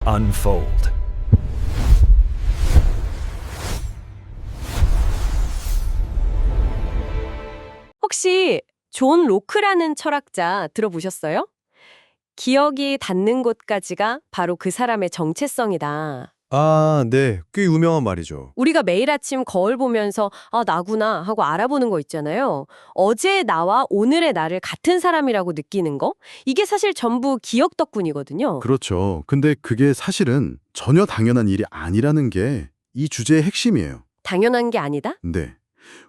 unfold. 혹시 존 로크라는 철학자 들어보셨어요? 기억이 닿는 곳까지가 바로 그 사람의 정체성이다. 아, 네. 꽤 유명한 말이죠. 우리가 매일 아침 거울 보면서 아, 나구나 하고 알아보는 거 있잖아요. 어제의 나와 오늘의 나를 같은 사람이라고 느끼는 거? 이게 사실 전부 기억 덕분이거든요. 그렇죠. 근데 그게 사실은 전혀 당연한 일이 아니라는 게 이 주제의 핵심이에요. 당연한 게 아니다? 네.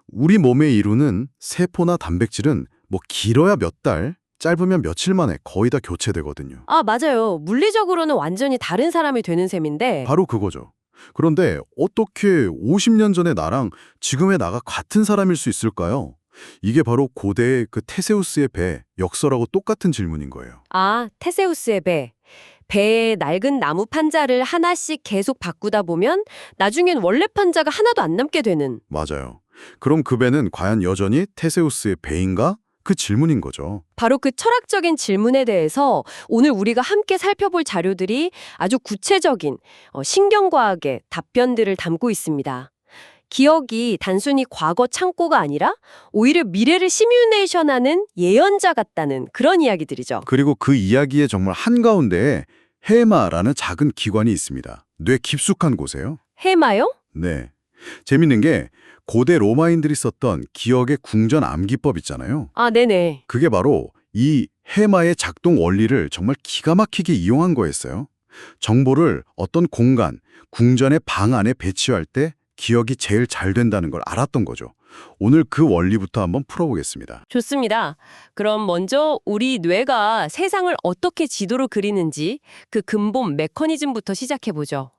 우리 몸에 이루는 세포나 단백질은 뭐 길어야 몇 달, 짧으면 며칠 만에 거의 다 교체되거든요. 아, 맞아요. 물리적으로는 완전히 다른 사람이 되는 셈인데 바로 그거죠. 그런데 어떻게 50년 전의 나랑 지금의 나가 같은 사람일 수 있을까요? 이게 바로 고대의 그 테세우스의 배, 역설하고 똑같은 질문인 거예요. 아, 테세우스의 배. 배에 낡은 나무 판자를 하나씩 계속 바꾸다 보면 나중엔 원래 판자가 하나도 안 남게 되는. 맞아요. 그럼 그 배는 과연 여전히 테세우스의 배인가? 그 질문인 거죠. 바로 그 철학적인 질문에 대해서 오늘 우리가 함께 살펴볼 자료들이 아주 구체적인 신경과학의 답변들을 담고 있습니다. 기억이 단순히 과거 창고가 아니라 오히려 미래를 시뮬레이션하는 예언자 같다는 그런 이야기들이죠. 그리고 그 이야기의 정말 한가운데에 헤마라는 작은 기관이 있습니다. 뇌 깊숙한 곳에요. 해마요? 네. 재밌는 게 고대 로마인들이 썼던 기억의 궁전 암기법 있잖아요. 아, 네네. 그게 바로 이 헤마의 작동 원리를 정말 기가 막히게 이용한 거였어요. 정보를 어떤 공간, 궁전의 방 안에 배치할 때 기억이 제일 잘 된다는 걸 알았던 거죠. 오늘 그 원리부터 한번 풀어보겠습니다. 좋습니다. 그럼 먼저 우리 뇌가 세상을 어떻게 지도로 그리는지 그 근본 메커니즘부터 시작해보죠.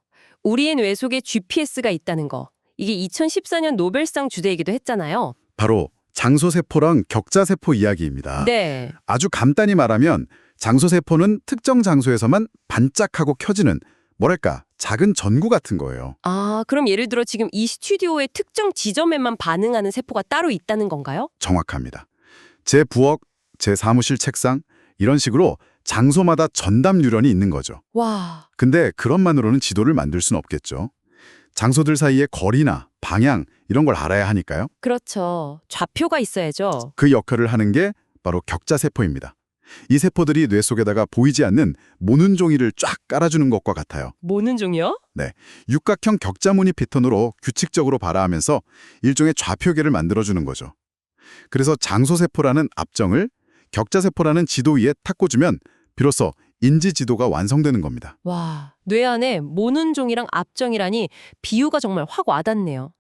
우리의 뇌 속에 GPS가 있다는 거. 이게 2014년 노벨상 주제이기도 했잖아요. 바로 장소세포랑 격자세포 이야기입니다. 네. 아주 간단히 말하면 장소세포는 특정 장소에서만 반짝하고 켜지는 뭐랄까 작은 전구 같은 거예요. 아, 그럼 예를 들어 지금 이 스튜디오의 특정 지점에만 반응하는 세포가 따로 있다는 건가요? 정확합니다. 제 부엌, 제 사무실 책상 이런 식으로 장소마다 전담 뉴런이 있는 거죠. 와, 근데 그것만으로는 지도를 만들 수는 없겠죠. 장소들 사이의 거리나 방향 이런 걸 알아야 하니까요. 그렇죠. 좌표가 있어야죠. 그 역할을 하는 게 바로 격자세포입니다. 이 세포들이 뇌 속에다가 보이지 않는 모는 종이를 쫙 깔아주는 것과 같아요. 뭐는 종이요? 육각형 격자무늬 패턴으로 규칙적으로 발화하면서 일종의 좌표계를 만들어주는 거죠. 그래서 장소세포라는 압정을 격자세포라는 지도 위에 탁 꽂으면 비로소 인지지도가 완성되는 겁니다. 와, 뇌 안에 모는 종이랑 압정이라니 비유가 정말 확 와닿네요.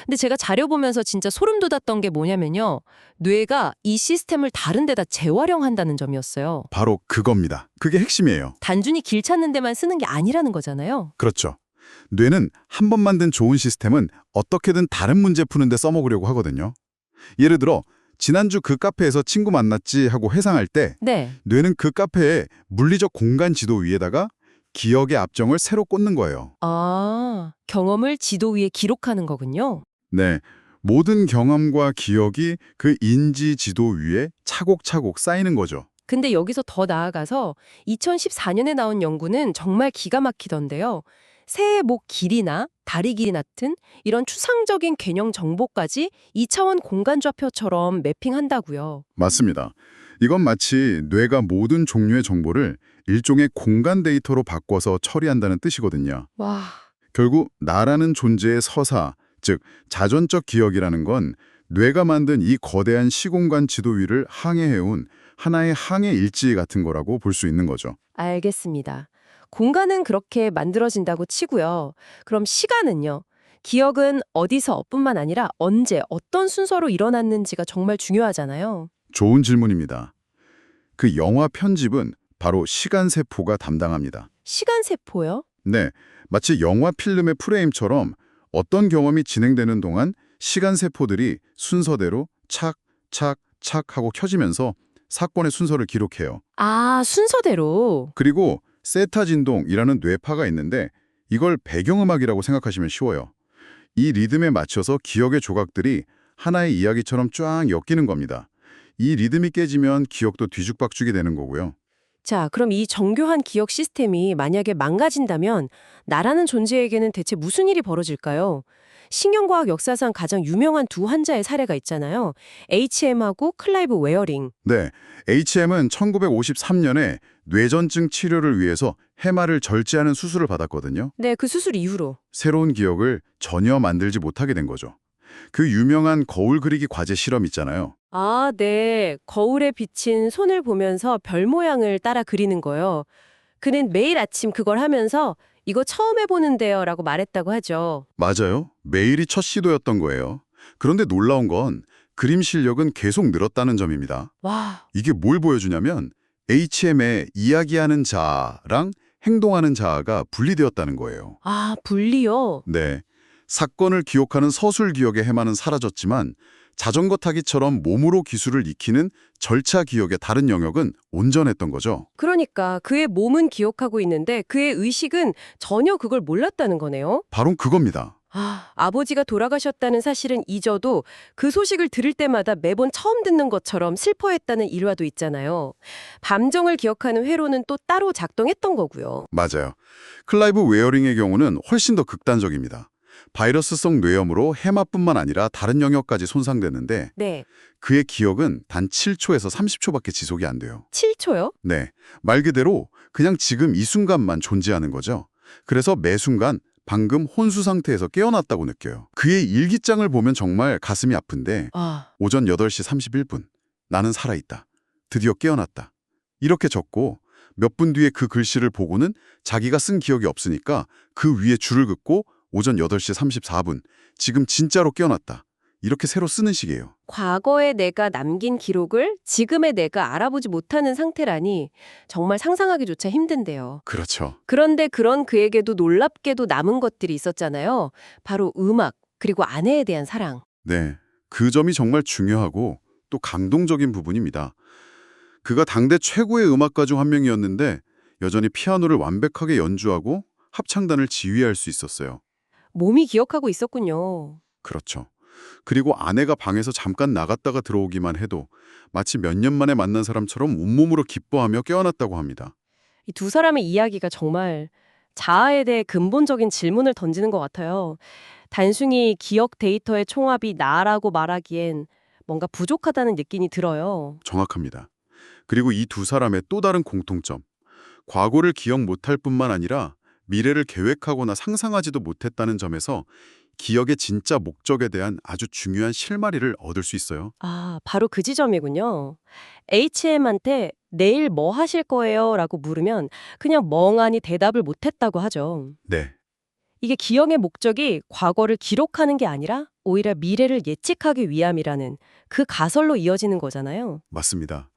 근데 제가 자료 보면서 진짜 소름 돋았던 게 뭐냐면요. 뇌가 이 시스템을 다른 데다 재활용한다는 점이었어요. 바로 그겁니다. 그게 핵심이에요. 단순히 길 찾는 데만 쓰는 게 아니라는 거잖아요. 그렇죠. 뇌는 한 번 만든 좋은 시스템은 어떻게든 다른 문제 푸는 데 써먹으려고 하거든요. 예를 들어 지난주 그 카페에서 친구 만났지 하고 회상할 때 네. 뇌는 그 카페에 물리적 공간 지도 위에다가 기억의 압정을 새로 꽂는 거예요. 아, 경험을 지도 위에 기록하는 거군요. 네, 모든 경험과 기억이 그 인지 지도 위에 차곡차곡 쌓이는 거죠. 근데 여기서 더 나아가서 2014년에 나온 연구는 정말 기가 막히던데요. 새의 목 길이나 다리 길이 같은 이런 추상적인 개념 정보까지 2차원 공간 좌표처럼 매핑한다고요. 맞습니다. 이건 마치 뇌가 모든 종류의 정보를 일종의 공간 데이터로 바꿔서 처리한다는 뜻이거든요. 와, 결국 나라는 존재의 서사, 즉 자전적 기억이라는 건 뇌가 만든 이 거대한 시공간 지도 위를 항해해온 하나의 항해 일지 같은 거라고 볼 수 있는 거죠. 알겠습니다. 공간은 그렇게 만들어진다고 치고요. 그럼 시간은요? 기억은 어디서뿐만 아니라 언제, 어떤 순서로 일어났는지가 정말 중요하잖아요. 좋은 질문입니다. 그 영화 편집은 바로 시간세포가 담당합니다. 시간세포요? 네, 마치 영화 필름의 프레임처럼 어떤 경험이 진행되는 동안 시간세포들이 순서대로 착, 착, 착 하고 켜지면서 사건의 순서를 기록해요. 아, 순서대로. 그리고 세타 진동이라는 뇌파가 있는데 이걸 배경음악이라고 생각하시면 쉬워요. 이 리듬에 맞춰서 기억의 조각들이 하나의 이야기처럼 쫙 엮이는 겁니다. 이 리듬이 깨지면 기억도 뒤죽박죽이 되는 거고요. 자, 그럼 이 정교한 기억 시스템이 만약에 망가진다면 나라는 존재에게는 대체 무슨 일이 벌어질까요? 신경과학 역사상 가장 유명한 두 환자의 사례가 있잖아요. HM하고 클라이브 웨어링. 네, HM은 1953년에 뇌전증 치료를 위해서 해마를 절제하는 수술을 받았거든요. 네, 그 수술 이후로. 새로운 기억을 전혀 만들지 못하게 된 거죠. 그 유명한 거울 그리기 과제 실험 있잖아요. 아, 네. 거울에 비친 손을 보면서 별 모양을 따라 그리는 거요. 그는 매일 아침 그걸 하면서 이거 처음 해보는데요 라고 말했다고 하죠. 맞아요. 매일이 첫 시도였던 거예요. 그런데 놀라운 건 그림 실력은 계속 늘었다는 점입니다. 와, 이게 뭘 보여주냐면 HM의 이야기하는 자아랑 행동하는 자아가 분리되었다는 거예요. 아, 분리요? 네. 사건을 기억하는 서술 기억의 해마는 사라졌지만 자전거 타기처럼 몸으로 기술을 익히는 절차 기억의 다른 영역은 온전했던 거죠. 그러니까 그의 몸은 기억하고 있는데 그의 의식은 전혀 그걸 몰랐다는 거네요. 바로 그겁니다. 아, 아버지가 돌아가셨다는 사실은 잊어도 그 소식을 들을 때마다 매번 처음 듣는 것처럼 슬퍼했다는 일화도 있잖아요. 밤정을 기억하는 회로는 또 따로 작동했던 거고요. 맞아요. 클라이브 웨어링의 경우는 훨씬 더 극단적입니다. 바이러스성 뇌염으로 해마뿐만 아니라 다른 영역까지 손상되는데 네, 그의 기억은 단 7초에서 30초밖에 지속이 안 돼요. 7초요? 네, 말 그대로 그냥 지금 이 순간만 존재하는 거죠. 그래서 매 순간 방금 혼수 상태에서 깨어났다고 느껴요. 그의 일기장을 보면 정말 가슴이 아픈데 아, 오전 8시 31분 나는 살아있다. 드디어 깨어났다. 이렇게 적고 몇 분 뒤에 그 글씨를 보고는 자기가 쓴 기억이 없으니까 그 위에 줄을 긋고 오전 8시 34분 지금 진짜로 깨어났다. 이렇게 새로 쓰는 식이에요. 과거의 내가 남긴 기록을 지금의 내가 알아보지 못하는 상태라니 정말 상상하기조차 힘든데요. 그렇죠. 그런데 그런 그에게도 놀랍게도 남은 것들이 있었잖아요. 바로 음악, 그리고 아내에 대한 사랑. 네, 그 점이 정말 중요하고 또 감동적인 부분입니다. 그가 당대 최고의 음악가 중 한 명이었는데 여전히 피아노를 완벽하게 연주하고 합창단을 지휘할 수 있었어요. 몸이 기억하고 있었군요. 그렇죠. 그리고 아내가 방에서 잠깐 나갔다가 들어오기만 해도 마치 몇 년 만에 만난 사람처럼 온몸으로 기뻐하며 깨어났다고 합니다. 이 두 사람의 이야기가 정말 자아에 대해 근본적인 질문을 던지는 것 같아요. 단순히 기억 데이터의 총합이 나라고 말하기엔 뭔가 부족하다는 느낌이 들어요. 정확합니다. 그리고 이 두 사람의 또 다른 공통점. 과거를 기억 못할 뿐만 아니라 미래를 계획하거나 상상하지도 못했다는 점에서 기억의 진짜 목적에 대한 아주 중요한 실마리를 얻을 수 있어요. 아, 바로 그 지점이군요. HM한테 내일 뭐 하실 거예요? 라고 물으면 그냥 멍하니 대답을 못했다고 하죠. 네, 이게 기억의 목적이 과거를 기록하는 게 아니라 오히려 미래를 예측하기 위함이라는 그 가설로 이어지는 거잖아요. 맞습니다.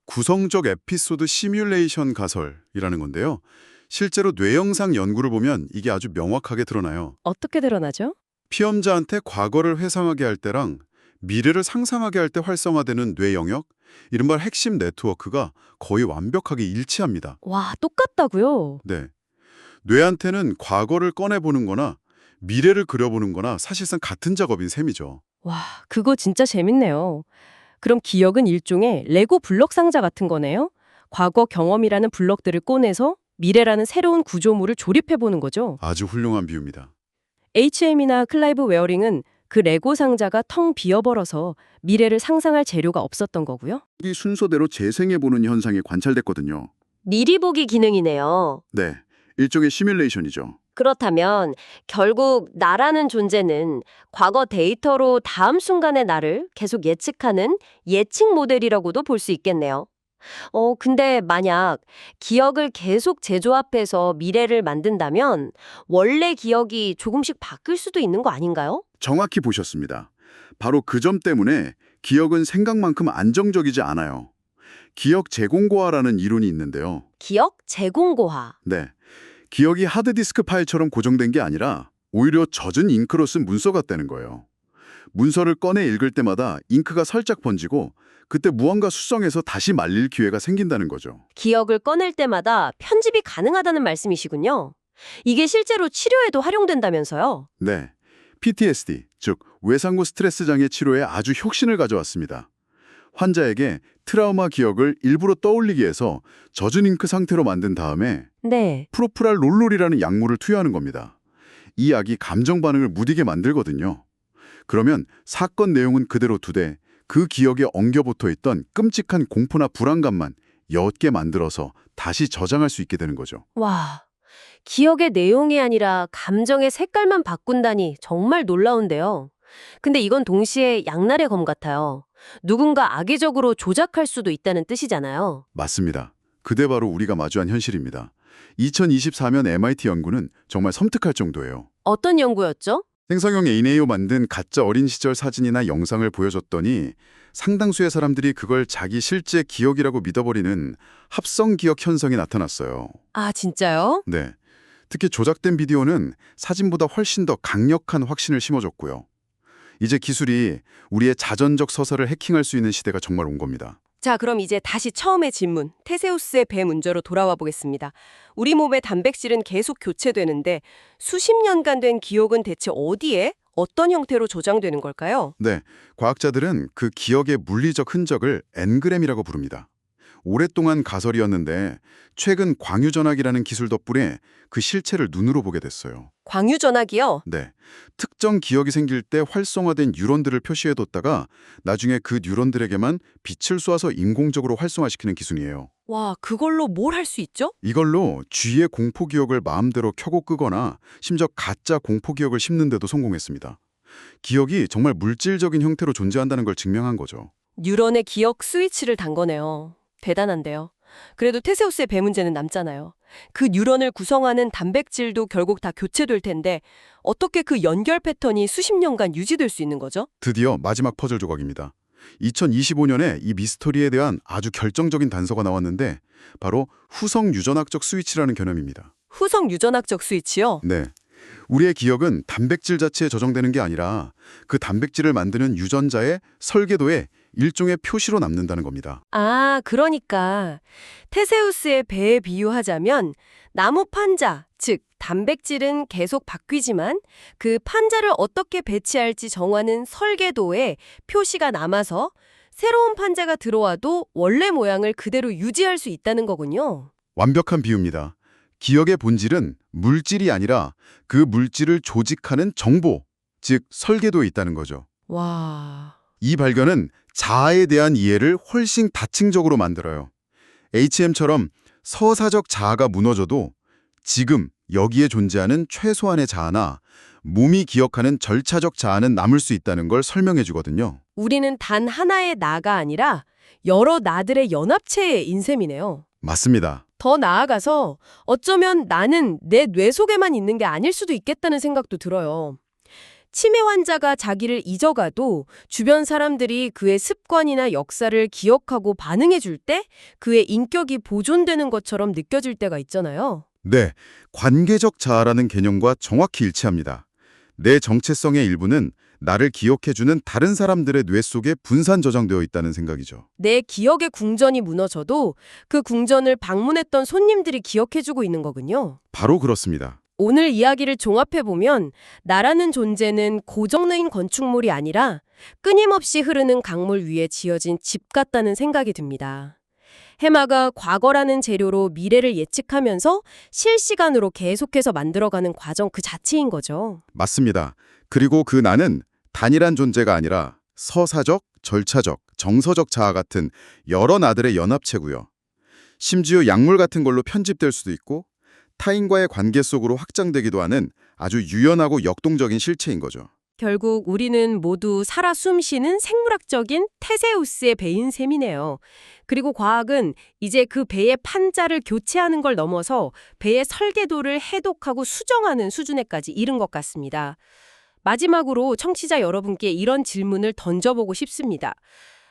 구성적 에피소드 시뮬레이션 가설이라는 건데요. 실제로 뇌영상 연구를 보면 이게 아주 명확하게 드러나요. 어떻게 드러나죠? 피험자한테 과거를 회상하게 할 때랑 미래를 상상하게 할 때 활성화되는 뇌 영역, 이른바 핵심 네트워크가 거의 완벽하게 일치합니다. 와, 똑같다고요? 네. 뇌한테는 과거를 꺼내보는 거나 미래를 그려보는 거나 사실상 같은 작업인 셈이죠. 와, 그거 진짜 재밌네요. 그럼 기억은 일종의 레고 블럭 상자 같은 거네요? 과거 경험이라는 블럭들을 꺼내서 미래라는 새로운 구조물을 조립해보는 거죠. 아주 훌륭한 비유입니다. HM이나 클라이브 웨어링은 그 레고 상자가 텅 비어버려서 미래를 상상할 재료가 없었던 거고요. 이 순서대로 재생해보는 현상이 관찰됐거든요. 미리 보기 기능이네요. 네, 일종의 시뮬레이션이죠. 그렇다면 결국 나라는 존재는 과거 데이터로 다음 순간의 나를 계속 예측하는 예측 모델이라고도 볼 수 있겠네요. 근데 만약 기억을 계속 재조합해서 미래를 만든다면 원래 기억이 조금씩 바뀔 수도 있는 거 아닌가요? 정확히 보셨습니다. 바로 그 점 때문에 기억은 생각만큼 안정적이지 않아요. 기억 제공고화라는 이론이 있는데요. 기억 재공고화. 네, 기억이 하드디스크 파일처럼 고정된 게 아니라 오히려 젖은 잉크로 쓴 문서 같다는 거예요. 문서를 꺼내 읽을 때마다 잉크가 살짝 번지고 그때 무언가 수정해서 다시 말릴 기회가 생긴다는 거죠. 기억을 꺼낼 때마다 편집이 가능하다는 말씀이시군요. 이게 실제로 치료에도 활용된다면서요? 네, PTSD, 즉 외상후 스트레스 장애 치료에 아주 혁신을 가져왔습니다. 환자에게 트라우마 기억을 일부러 떠올리기 위해서 젖은 잉크 상태로 만든 다음에 네. 프로프랄 롤롤이라는 약물을 투여하는 겁니다. 이 약이 감정 반응을 무디게 만들거든요. 그러면 사건 내용은 그대로 두되 그 기억에 엉겨붙어 있던 끔찍한 공포나 불안감만 옅게 만들어서 다시 저장할 수 있게 되는 거죠. 와, 기억의 내용이 아니라 감정의 색깔만 바꾼다니 정말 놀라운데요. 근데 이건 동시에 양날의 검 같아요. 누군가 악의적으로 조작할 수도 있다는 뜻이잖아요. 맞습니다. 그대 바로 우리가 마주한 현실입니다. 2024년 MIT 연구는 정말 섬뜩할 정도예요. 어떤 연구였죠? 생성형 AI로 만든 가짜 어린 시절 사진이나 영상을 보여줬더니 상당수의 사람들이 그걸 자기 실제 기억이라고 믿어버리는 합성 기억 현상이 나타났어요. 아, 진짜요? 네. 특히 조작된 비디오는 사진보다 훨씬 더 강력한 확신을 심어줬고요. 이제 기술이 우리의 자전적 서사를 해킹할 수 있는 시대가 정말 온 겁니다. 자, 그럼 이제 다시 처음의 질문, 테세우스의 배 문제로 돌아와 보겠습니다. 우리 몸의 단백질은 계속 교체되는데 수십 년간 된 기억은 대체 어디에, 어떤 형태로 저장되는 걸까요? 네, 과학자들은 그 기억의 물리적 흔적을 엔그램이라고 부릅니다. 오랫동안 가설이었는데 최근 광유전화기라는 기술 덕분에 그 실체를 눈으로 보게 됐어요. 광유전화기요? 네, 특정 기억이 생길 때 활성화된 뉴런들을 표시해뒀다가 나중에 그 뉴런들에게만 빛을 쏘아서 인공적으로 활성화시키는 기술이에요. 와, 그걸로 뭘 할 수 있죠? 이걸로 쥐의 공포 기억을 마음대로 켜고 끄거나 심지어 가짜 공포 기억을 심는 데도 성공했습니다. 기억이 정말 물질적인 형태로 존재한다는 걸 증명한 거죠. 뉴런의 기억 스위치를 단 거네요. 대단한데요. 그래도 테세우스의 배 문제는 남잖아요. 그 뉴런을 구성하는 단백질도 결국 다 교체될 텐데 어떻게 그 연결 패턴이 수십 년간 유지될 수 있는 거죠? 드디어 마지막 퍼즐 조각입니다. 2025년에 이 미스터리에 대한 아주 결정적인 단서가 나왔는데 바로 후성 유전학적 스위치라는 개념입니다. 후성 유전학적 스위치요? 네. 우리의 기억은 단백질 자체에 저장되는 게 아니라 그 단백질을 만드는 유전자의 설계도에 일종의 표시로 남는다는 겁니다. 아, 그러니까 테세우스의 배에 비유하자면 나무 판자, 즉 단백질은 계속 바뀌지만 그 판자를 어떻게 배치할지 정하는 설계도에 표시가 남아서 새로운 판자가 들어와도 원래 모양을 그대로 유지할 수 있다는 거군요. 완벽한 비유입니다. 기억의 본질은 물질이 아니라 그 물질을 조직하는 정보, 즉 설계도에 있다는 거죠. 와... 이 발견은 자아에 대한 이해를 훨씬 다층적으로 만들어요. HM처럼 서사적 자아가 무너져도 지금 여기에 존재하는 최소한의 자아나 몸이 기억하는 절차적 자아는 남을 수 있다는 걸 설명해 주거든요. 우리는 단 하나의 나가 아니라 여러 나들의 연합체의 인셈이네요. 맞습니다. 더 나아가서 어쩌면 나는 내 뇌 속에만 있는 게 아닐 수도 있겠다는 생각도 들어요. 치매 환자가 자기를 잊어가도 주변 사람들이 그의 습관이나 역사를 기억하고 반응해 줄 때 그의 인격이 보존되는 것처럼 느껴질 때가 있잖아요. 네, 관계적 자아라는 개념과 정확히 일치합니다. 내 정체성의 일부는 나를 기억해주는 다른 사람들의 뇌 속에 분산 저장되어 있다는 생각이죠. 내 기억의 궁전이 무너져도 그 궁전을 방문했던 손님들이 기억해주고 있는 거군요. 바로 그렇습니다. 오늘 이야기를 종합해보면 나라는 존재는 고정된 건축물이 아니라 끊임없이 흐르는 강물 위에 지어진 집 같다는 생각이 듭니다. 해마가 과거라는 재료로 미래를 예측하면서 실시간으로 계속해서 만들어가는 과정 그 자체인 거죠. 맞습니다. 그리고 그 나는 단일한 존재가 아니라 서사적, 절차적, 정서적 자아 같은 여러 나들의 연합체고요. 심지어 약물 같은 걸로 편집될 수도 있고 타인과의 관계 속으로 확장되기도 하는 아주 유연하고 역동적인 실체인 거죠. 결국 우리는 모두 살아 숨쉬는 생물학적인 테세우스의 배인 셈이네요. 그리고 과학은 이제 그 배의 판자를 교체하는 걸 넘어서 배의 설계도를 해독하고 수정하는 수준에까지 이른 것 같습니다. 마지막으로 청취자 여러분께 이런 질문을 던져보고 싶습니다.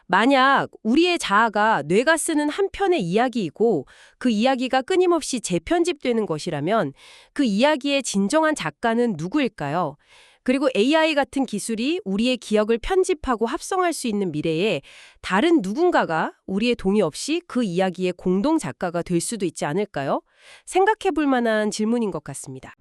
만약 우리의 자아가 뇌가 쓰는 한 편의 이야기이고 그 이야기가 끊임없이 재편집되는 것이라면 그 이야기의 진정한 작가는 누구일까요? 그리고 AI 같은 기술이 우리의 기억을 편집하고 합성할 수 있는 미래에 다른 누군가가 우리의 동의 없이 그 이야기의 공동 작가가 될 수도 있지 않을까요? 생각해 볼 만한 질문인 것 같습니다.